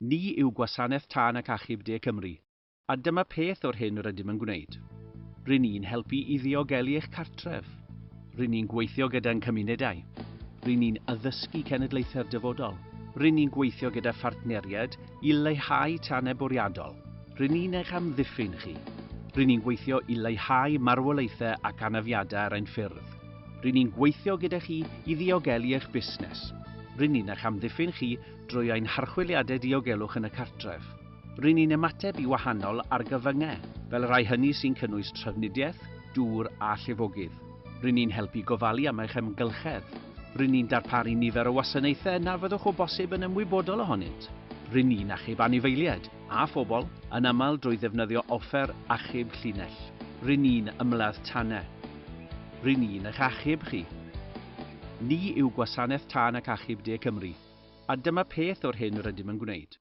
Ni yw Gwasanaeth Tân ac Achub De Cymru, a dyma peth o'r hyn rydym yn gwneud. Rydyn ni'n helpu i ddiogelu eich cartref. Rydyn ni'n gweithio gyda'n cymunedau. Rydyn ni'n addysgu cenedlaethau'r dyfodol. Rydyn ni'n gweithio gyda phartneriaid i leihau tanau bwriadol. Rydyn ni'n eich amddiffyn chi. Rydyn ni'n gweithio i leihau marwolaethau ac anafiadau ar ein ffyrdd. Rydyn ni'n gweithio gyda chi i ddiogelu eich busnes. Rydyn ni'n eich amddiffyn chi drwy ein harchwiliadau diogelwch yn y cartref. Rydyn ni'n ymateb i wahanol argyfyngau, fel y rai hynny sy'n cynnwys trafnidiaeth, dŵr a llifogydd. Rydyn ni'n helpu gofalu am eich ymgylchedd. Rydyn ni'n darparu nifer o wasanaethau na fyddwch o bosib yn ymwybodol ohonynt. Rydyn ni'n achub anifeiliaid a phobl, yn aml drwy ddefnyddio offer achub llinell. Rydyn ni'n ymladd tanau. Rydyn ni'n eich achub chi. Ni yw Gwasanaeth Tân ac Achub De Cymru, a dyma peth o'r hyn rydym yn gwneud.